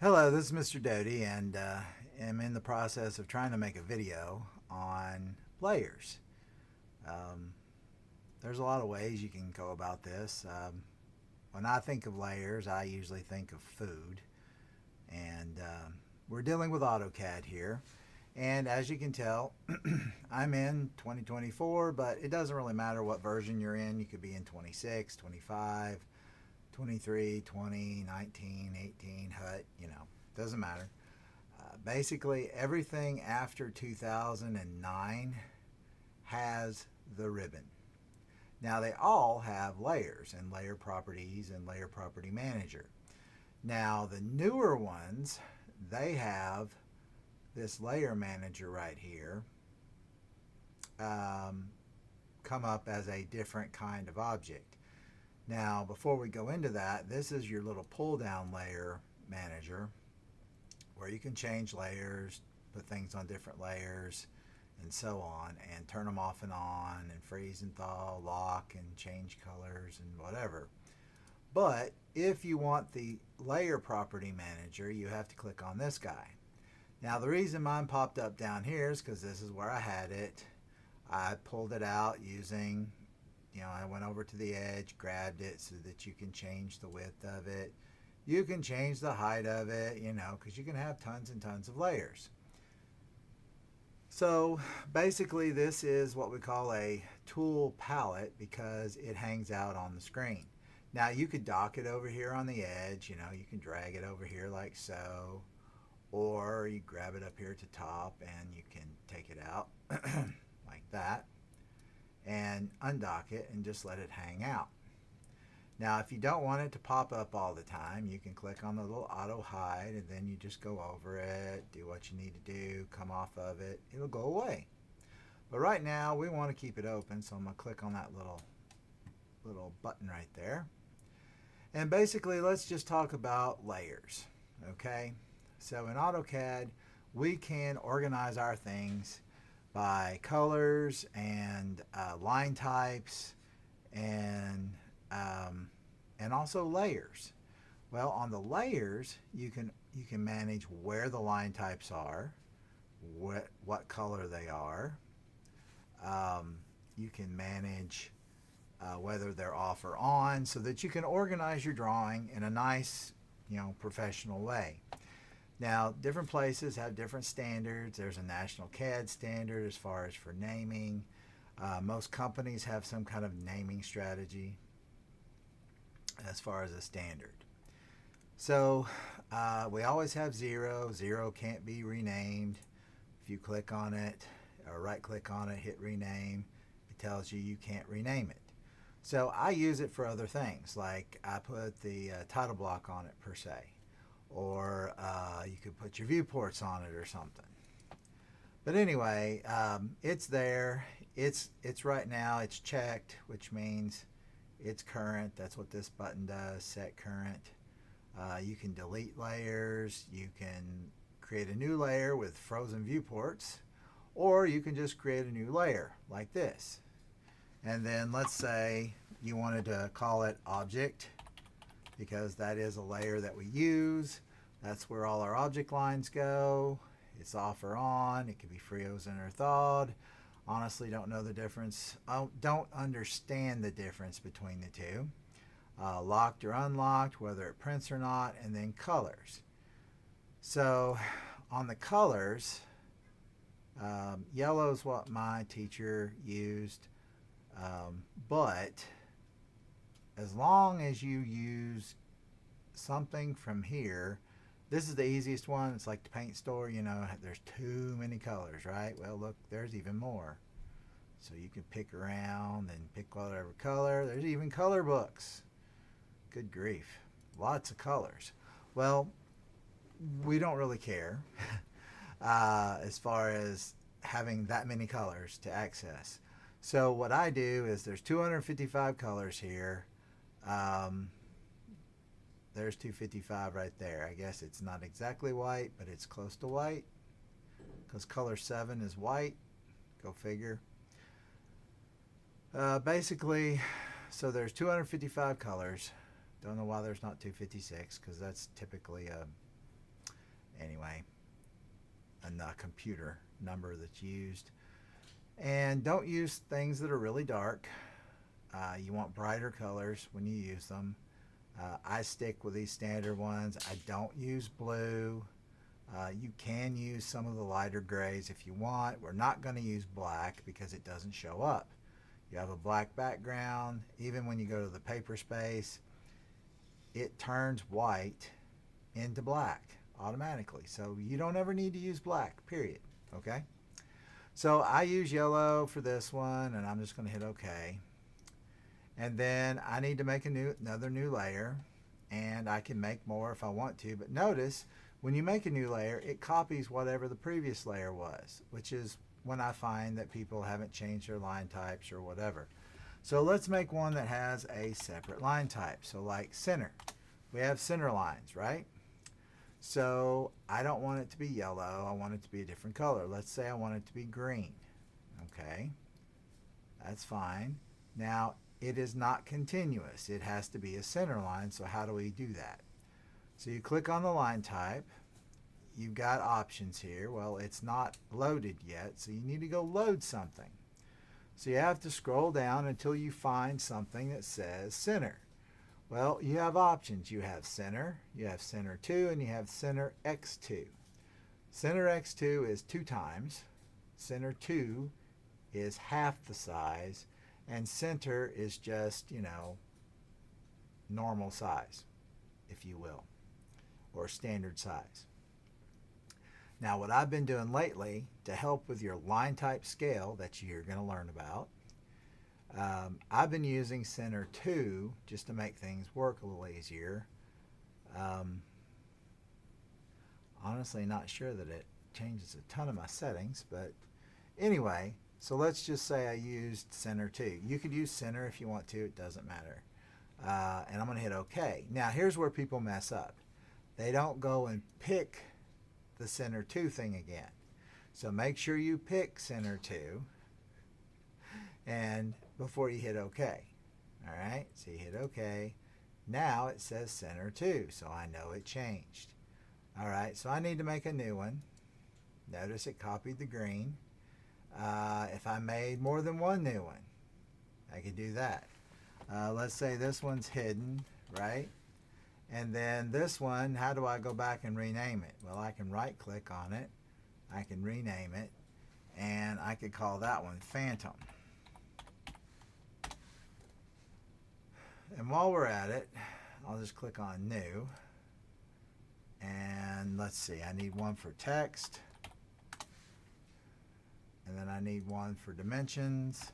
Hello, this is Mr. Doty, and am in the process of trying to make a video on layers. Um, there's a lot of ways you can go about this. When I think of layers, I usually think of food, and we're dealing with AutoCAD here. And as you can tell, I'm in 2024, but it doesn't really matter what version you're in. You could be in 26, 25, 23, 20, 19, 18, HUT, doesn't matter. Basically, everything after 2009 has the ribbon. Now, they all have layers and layer properties and layer property manager. Now, the newer ones, they have this layer manager right here um, come up as a different kind of object. Now, before we go into that, this is your little pull down layer manager where you can change layers, put things on different layers, and so on, and turn them off and on, and freeze and thaw, lock, and change colors, and whatever. But if you want the layer property manager, you have to click on this guy. Now, the reason mine popped up down here is because this is where I had it. I pulled it out using, I went over to the edge, grabbed it so that you can change the width of it. You can change the height of it, because you can have tons and tons of layers. So basically, this is what we call a tool palette because it hangs out on the screen. Now, you could dock it over here on the edge, you can drag it over here like so, or you grab it up here to top and you can take it out like that and undock it and just let it hang out. Now, if you don't want it to pop up all the time, you can click on the little auto hide and then you just go over it, do what you need to do, come off of it, it'll go away. But right now we want to keep it open, so I'm going to click on that little button right there. And basically, let's just talk about layers, okay? So in AutoCAD, we can organize our things by colors and line types and also layers. Well, on the layers, you can manage where the line types are, what color they are. You can manage whether they're off or on, so that you can organize your drawing in a nice, professional way. Now, different places have different standards. There's a national CAD standard as far as for naming. Most companies have some kind of naming strategy as far as a standard. So we always have zero. Zero can't be renamed. If you click on it or right click on it, hit rename, it tells you can't rename it. So I use it for other things, like I put the title block on it per se, or you could put your viewports on it or something. But anyway, it's there. It's right now. It's checked, which means it's current. That's what this button does, set current. You can delete layers. You can create a new layer with frozen viewports, or you can just create a new layer like this. And then let's say you wanted to call it object, because that is a layer that we use. That's where all our object lines go. It's off or on. It can be frozen or thawed. Honestly, don't know the difference. Don't understand the difference between the two. Locked or unlocked, whether it prints or not, and then colors. So on the colors, yellow is what my teacher used, but as long as you use something from here, this is the easiest one. It's like the paint store, there's too many colors, right? Well, look, there's even more. So you can pick around and pick whatever color. There's even color books. Good grief. Lots of colors. Well, we don't really care as far as having that many colors to access. So what I do is there's 255 colors here. There's 255 right there. I guess it's not exactly white, but it's close to white, because color 7 is white. Go figure. Basically, so there's 255 colors. Don't know why there's not 256, because that's typically a anyway, a computer number that's used. And don't use things that are really dark. You want brighter colors when you use them. I stick with these standard ones. I don't use blue. You can use some of the lighter grays if you want. We're not going to use black because it doesn't show up. You have a black background. Even when you go to the paper space, it turns white into black automatically. So you don't ever need to use black, period. Okay? So I use yellow for this one, and I'm just going to hit OK. And then I need to make another new layer, and I can make more if I want to. But notice, when you make a new layer, it copies whatever the previous layer was, which is when I find that people haven't changed their line types or whatever. So let's make one that has a separate line type. So like center. We have center lines, right? So I don't want it to be yellow. I want it to be a different color. Let's say I want it to be green. Okay, that's fine. Now, it is not continuous. It has to be a center line. So how do we do that? So you click on the line type. You've got options here. Well, it's not loaded yet, so you need to go load something. So you have to scroll down until you find something that says center. Well, you have options. You have center 2, and you have center x2. Center x2 is 2 times. Center 2 is half the size. And center is just, normal size, if you will, or standard size. Now, what I've been doing lately to help with your line type scale that you're going to learn about, I've been using center 2 just to make things work a little easier. Honestly, not sure that it changes a ton of my settings, but anyway, so let's just say I used center 2. You could use center if you want to. It doesn't matter. And I'm going to hit OK. Now, here's where people mess up. They don't go and pick the center 2 thing again. So make sure you pick center 2 and before you hit OK. All right, so you hit OK. Now it says center 2, so I know it changed. All right, so I need to make a new one. Notice it copied the green. If I made more than one new one, I could do that. Let's say this one's hidden, right? And then this one, how do I go back and rename it? Well, I can right click on it. I can rename it. And I could call that one Phantom. And while we're at it, I'll just click on New. And let's see, I need one for text. And then I need one for dimensions.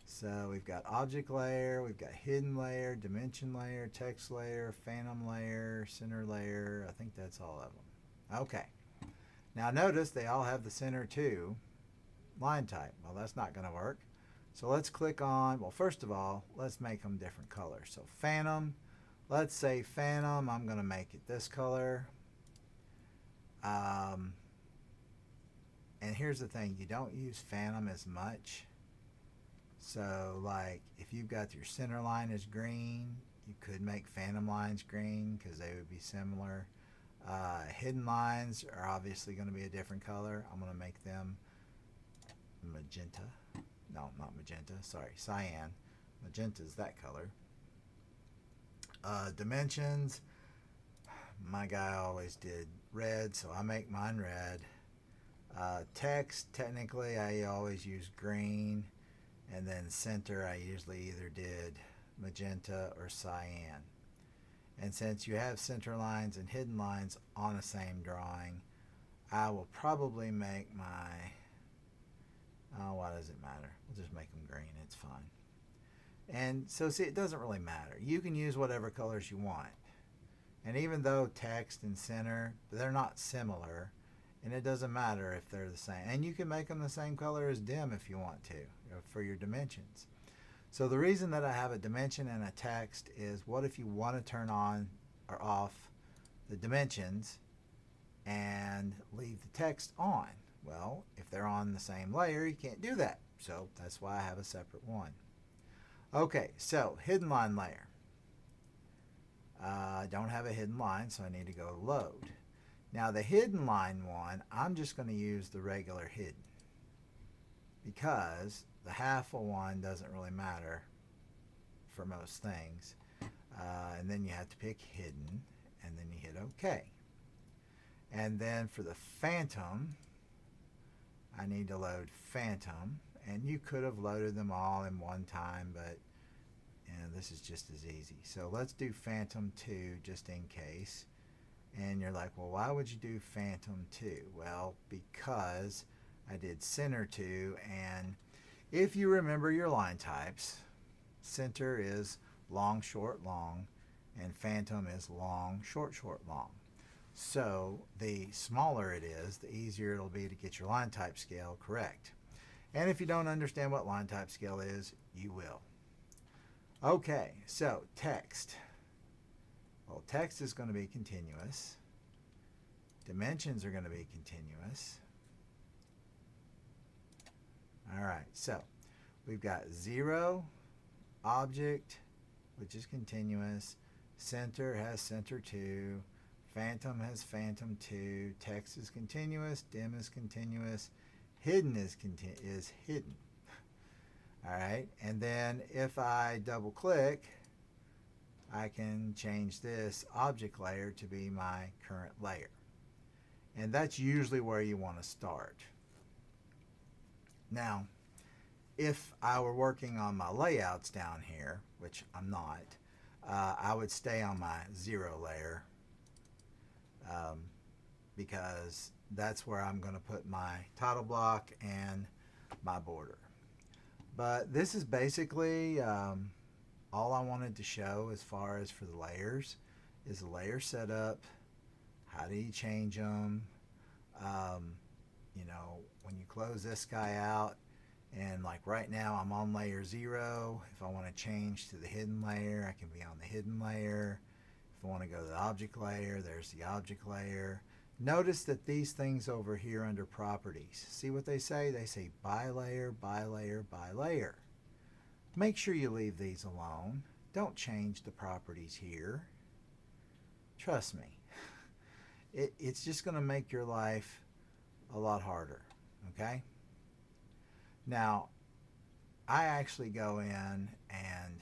So we've got object layer, we've got hidden layer, dimension layer, text layer, phantom layer, center layer. I think that's all of them. Okay. Now notice they all have the center 2 line type. Well, that's not going to work. So let's click on, well, first of all, let's make them different colors. So phantom, let's say phantom, I'm going to make it this color. And here's the thing, you don't use phantom as much. So like if you've got your center line is green, you could make phantom lines green because they would be similar. Hidden lines are obviously going to be a different color. I'm going to make them magenta. No, not magenta. Sorry, cyan. Magenta is that color. Dimensions, my guy always did red, so I make mine red. Text, technically I always use green. And then center, I usually either did magenta or cyan. And since you have center lines and hidden lines on the same drawing, I will probably make my, why does it matter? We'll just make them green, it's fine. And so see, it doesn't really matter. You can use whatever colors you want. And even though text and center, they're not similar, and it doesn't matter if they're the same. And you can make them the same color as dim if you want to, for your dimensions. So the reason that I have a dimension and a text is, what if you want to turn on or off the dimensions and leave the text on? Well, if they're on the same layer, you can't do that. So that's why I have a separate one. Okay, so hidden line layer. I don't have a hidden line, so I need to go to load. Now the hidden line one, I'm just going to use the regular hidden because the half of one doesn't really matter for most things. And then you have to pick hidden, and then you hit OK. And then for the phantom, I need to load phantom, and you could have loaded them all in one time, but this is just as easy. So let's do phantom 2 just in case. And you're like, well, why would you do phantom 2? Well, because I did center 2, and if you remember your line types, center is long, short, long, and phantom is long, short, short, long. So the smaller it is, the easier it'll be to get your line type scale correct. And if you don't understand what line type scale is, you will. Okay, so text. Well, text is going to be continuous. Dimensions are going to be continuous. All right, so we've got 0, object, which is continuous. Center has center 2. Phantom has phantom 2. Text is continuous. Dim is continuous. Hidden is hidden. All right, and then if I double click, I can change this object layer to be my current layer. And that's usually where you want to start. Now, if I were working on my layouts down here, which I'm not, I would stay on my 0 layer because that's where I'm going to put my title block and my border. But this is basically all I wanted to show as far as for the layers is the layer setup. How do you change them? When you close this guy out, and like right now I'm on layer 0. If I want to change to the hidden layer, I can be on the hidden layer. If I want to go to the object layer, there's the object layer. Notice that these things over here under properties, see what they say? They say by layer, by layer, by layer. Make sure you leave these alone. Don't change the properties here. Trust me. It's just going to make your life a lot harder, okay? Now, I actually go in and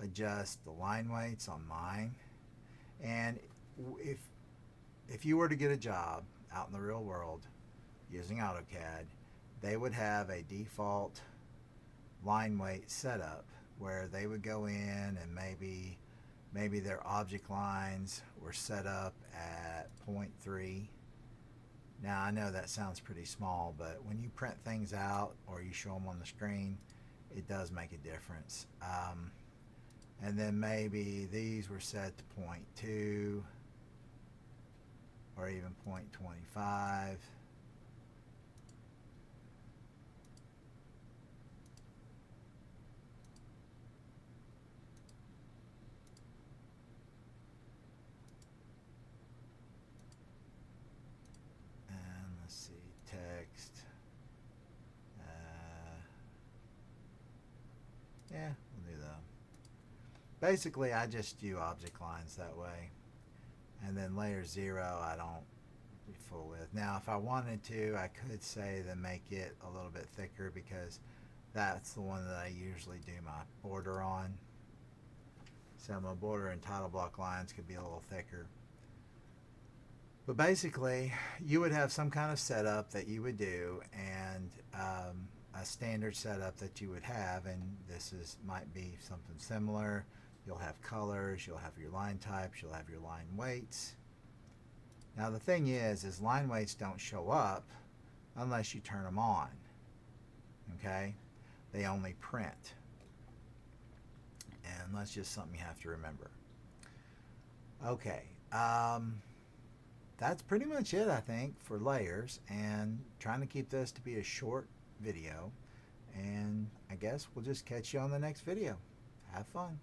adjust the line weights on mine. And if you were to get a job out in the real world using AutoCAD, they would have a default line weight setup where they would go in and maybe their object lines were set up at 0.3. Now I know that sounds pretty small, but when you print things out or you show them on the screen, it does make a difference. And then maybe these were set to 0.2 or even 0.25. Text. Yeah, we'll do that. Basically, I just do object lines that way. And then layer 0, I don't fool with. Now, if I wanted to, I could say to make it a little bit thicker because that's the one that I usually do my border on. So my border and title block lines could be a little thicker. But basically, you would have some kind of setup that you would do, and a standard setup that you would have, and might be something similar. You'll have colors, you'll have your line types, you'll have your line weights. Now the thing is line weights don't show up unless you turn them on. Okay? They only print. And that's just something you have to remember. Okay. That's pretty much it, I think, for layers, and trying to keep this to be a short video. And I guess we'll just catch you on the next video. Have fun.